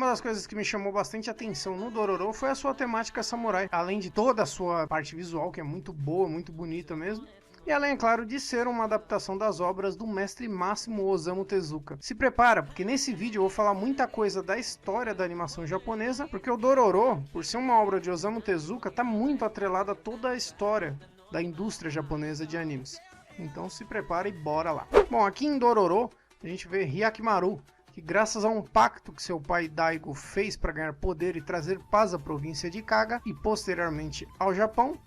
das coisas que me chamou bastante atenção no Dororo foi a sua temática samurai, além de toda a sua parte visual, que é muito boa, muito bonita mesmo. E além, é claro, de ser uma adaptação das obras do mestre Máximo Osamu Tezuka. Se prepara, porque nesse vídeo eu vou falar muita coisa da história da animação japonesa, porque o Dororo, por ser uma obra de Osamu Tezuka, está muito atrelada a toda a história da indústria japonesa de animes. Então se prepara e bora lá. Bom, aqui em Dororo, a gente vê Hyakimaru, que graças a um pacto que seu pai Daigo fez para ganhar poder e trazer paz à província de Kaga e posteriormente ao Japão,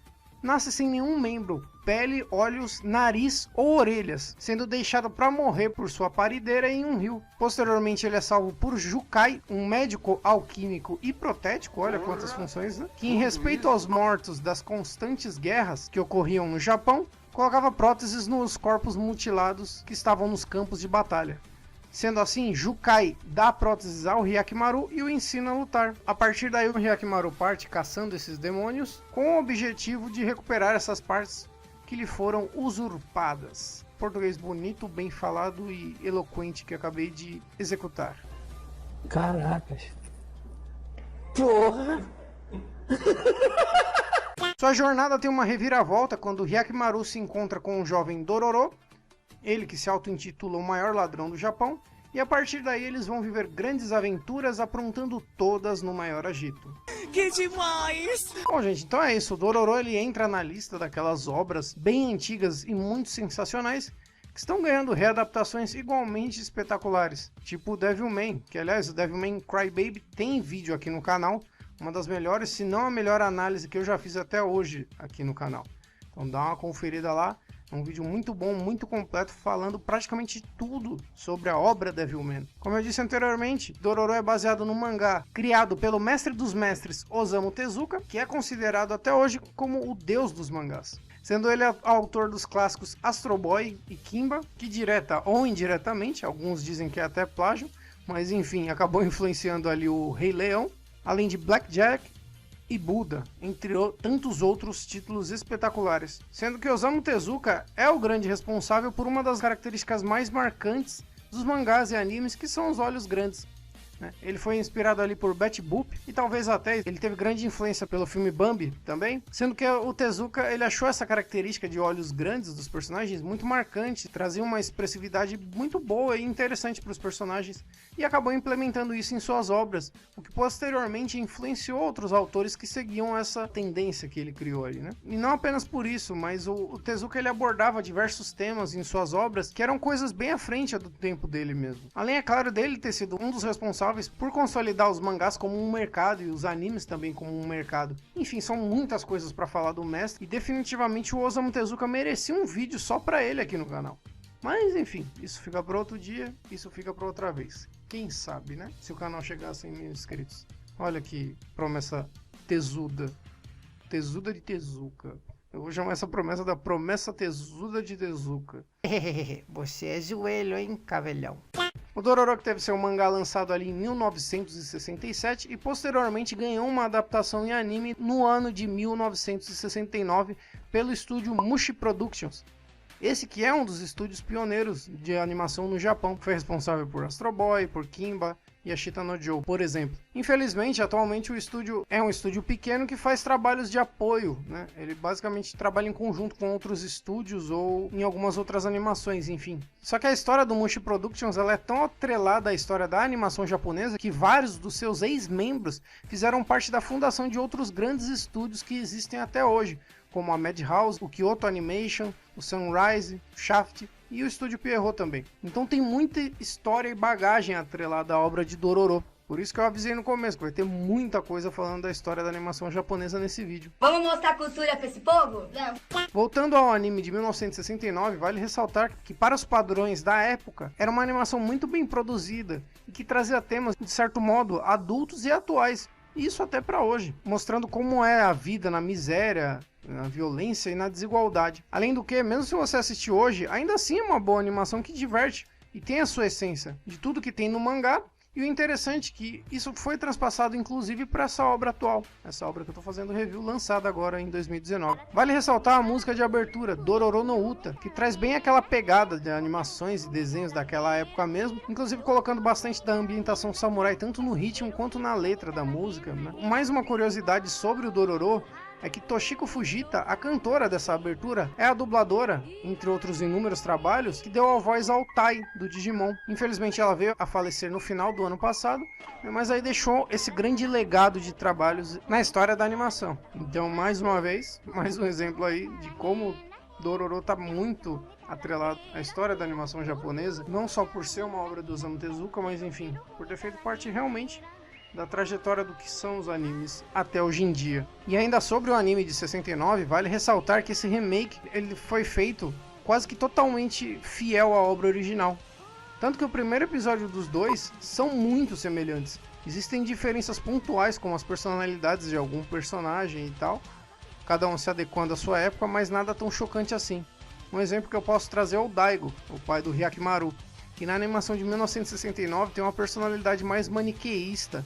nasce sem nenhum membro, pele, olhos, nariz ou orelhas, sendo deixado para morrer por sua parideira em um rio. Posteriormente ele é salvo por Jukai, um médico alquímico e protético, olha quantas funções, né? Que em respeito aos mortos das constantes guerras que ocorriam no Japão, colocava próteses nos corpos mutilados que estavam nos campos de batalha. Sendo assim, Jukai dá próteses ao Hyakimaru e o ensina a lutar. A partir daí o Hyakimaru parte caçando esses demônios com o objetivo de recuperar essas partes que lhe foram usurpadas. Português bonito, bem falado e eloquente que acabei de executar. Caracas. Porra! Sua jornada tem uma reviravolta quando Hyakimaru se encontra com o jovem Dororo, ele que se auto-intitula o maior ladrão do Japão, e a partir daí eles vão viver grandes aventuras aprontando todas no maior agito. Que demais! Bom, gente, então é isso. O Dororo ele entra na lista daquelas obras bem antigas e muito sensacionais que estão ganhando readaptações igualmente espetaculares, tipo o Devilman, que aliás o Devilman Crybaby tem vídeo aqui no canal, uma das melhores, se não a melhor análise que eu já fiz até hoje aqui no canal. Então dá uma conferida lá. É um vídeo muito bom, muito completo, falando praticamente tudo sobre a obra Devilman. Como eu disse anteriormente, Dororo é baseado no mangá criado pelo mestre dos mestres Osamu Tezuka, que é considerado até hoje como o deus dos mangás. Sendo ele autor dos clássicos Astro Boy e Kimba, que direta ou indiretamente, alguns dizem que é até plágio, mas enfim, acabou influenciando ali o Rei Leão, além de Blackjack e Buda, entre tantos outros títulos espetaculares. Sendo que Osamu Tezuka é o grande responsável por uma das características mais marcantes dos mangás e animes, que são os olhos grandes. Ele foi inspirado ali por Betty Boop e talvez até ele teve grande influência pelo filme Bambi também, sendo que o Tezuka ele achou essa característica de olhos grandes dos personagens muito marcante, trazia uma expressividade muito boa e interessante para os personagens e acabou implementando isso em suas obras, o que posteriormente influenciou outros autores que seguiam essa tendência que ele criou ali, né? E não apenas por isso, mas o Tezuka ele abordava diversos temas em suas obras que eram coisas bem à frente do tempo dele mesmo. Além, é claro, dele ter sido um dos responsáveis por consolidar os mangás como um mercado e os animes também como um mercado. Enfim, são muitas coisas para falar do mestre e definitivamente o Osamu Tezuka merecia um vídeo só para ele aqui no canal. Mas enfim, isso fica para outro dia, isso fica para outra vez. Quem sabe, né? Se o canal chegar a 100 mil inscritos. Olha que promessa tesuda. Tesuda de Tezuka. Eu vou chamar essa promessa da promessa tesuda de Tezuka. Você é joelho, hein, cavelhão? O Dororo teve seu mangá lançado ali em 1967 e posteriormente ganhou uma adaptação em anime no ano de 1969 pelo estúdio Mushi Productions. Esse que é um dos estúdios pioneiros de animação no Japão, foi responsável por Astro Boy, por Kimba e Ashita no Joe, por exemplo. Infelizmente, atualmente o estúdio é um estúdio pequeno que faz trabalhos de apoio, né? Ele basicamente trabalha em conjunto com outros estúdios ou em algumas outras animações, enfim. Só que a história do Mushi Productions ela é tão atrelada à história da animação japonesa que vários dos seus ex-membros fizeram parte da fundação de outros grandes estúdios que existem até hoje, como a Madhouse, o Kyoto Animation, o Sunrise, o Shaft e o Estúdio Pierrot também. Então tem muita história e bagagem atrelada à obra de Dororo. Por isso que eu avisei no começo, que vai ter muita coisa falando da história da animação japonesa nesse vídeo. Vamos mostrar cultura pra esse povo? Não. Voltando ao anime de 1969, vale ressaltar que para os padrões da época, era uma animação muito bem produzida e que trazia temas, de certo modo, adultos e atuais. Isso até para hoje, mostrando como é a vida na miséria, na violência e na desigualdade. Além do que, mesmo se você assistir hoje, ainda assim é uma boa animação que diverte e tem a sua essência de tudo que tem no mangá E o interessante é que isso foi transpassado inclusive para essa obra atual, essa obra que eu tô fazendo review, lançada agora em 2019. Vale ressaltar a música de abertura, Dororo no Uta, que traz bem aquela pegada de animações e desenhos daquela época mesmo, inclusive colocando bastante da ambientação samurai, tanto no ritmo quanto na letra da música, né? Mais uma curiosidade sobre o Dororo é que Toshiko Fujita, a cantora dessa abertura, é a dubladora, entre outros inúmeros trabalhos, que deu a voz ao Tai, do Digimon. Infelizmente ela veio a falecer no final do ano passado, mas aí deixou esse grande legado de trabalhos na história da animação. Então, mais uma vez, mais um exemplo aí de como Dororo está muito atrelado à história da animação japonesa, não só por ser uma obra do Osamu Tezuka, mas enfim, por ter feito parte realmente da trajetória do que são os animes até hoje em dia. E ainda sobre o anime de 69, vale ressaltar que esse remake ele foi feito quase que totalmente fiel à obra original. Tanto que o primeiro episódio dos dois são muito semelhantes. Existem diferenças pontuais como as personalidades de algum personagem e tal, cada um se adequando à sua época, mas nada tão chocante assim. Um exemplo que eu posso trazer é o Daigo, o pai do Hyakimaru, que na animação de 1969 tem uma personalidade mais maniqueísta,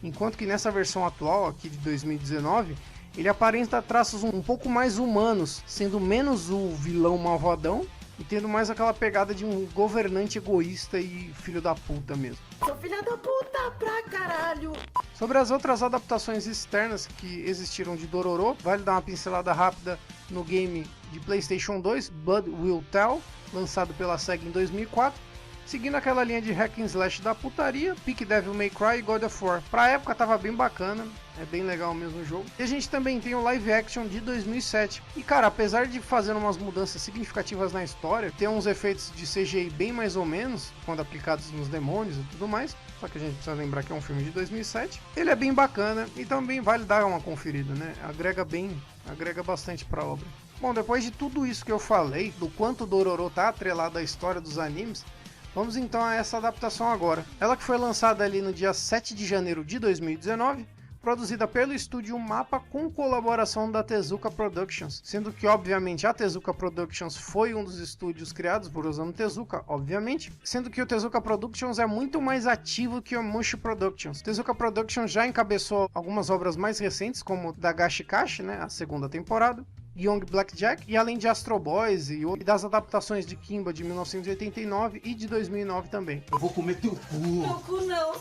enquanto que nessa versão atual, aqui de 2019, ele aparenta traços um pouco mais humanos, sendo menos o vilão malvadão e tendo mais aquela pegada de um governante egoísta e filho da puta mesmo. Sou filha da puta pra caralho! Sobre as outras adaptações externas que existiram de Dororo, vale dar uma pincelada rápida no game de PlayStation 2, Blood Will Tell, lançado pela SEGA em 2004, seguindo aquela linha de hack and slash da putaria, Peak Devil May Cry e God of War. Pra época tava bem bacana, é bem legal mesmo o jogo. E a gente também tem o live action de 2007. E cara, apesar de fazer umas mudanças significativas na história, ter uns efeitos de CGI bem mais ou menos, quando aplicados nos demônios e tudo mais, só que a gente precisa lembrar que é um filme de 2007, ele é bem bacana e também vale dar uma conferida, né? Agrega bastante pra obra. Bom, depois de tudo isso que eu falei, do quanto Dororo tá atrelado à história dos animes, vamos então a essa adaptação agora. Ela que foi lançada ali no dia 7 de janeiro de 2019, produzida pelo estúdio Mapa com colaboração da Tezuka Productions, sendo que obviamente a Tezuka Productions foi um dos estúdios criados por Osamu Tezuka, obviamente, sendo que o Tezuka Productions é muito mais ativo que o Mushi Productions. Tezuka Productions já encabeçou algumas obras mais recentes, como Dagashi Kashi, né, a segunda temporada, Young Blackjack, e além de Astro Boys e das adaptações de Kimba de 1989 e de 2009 também. Eu vou comer teu cu! Teu cu não!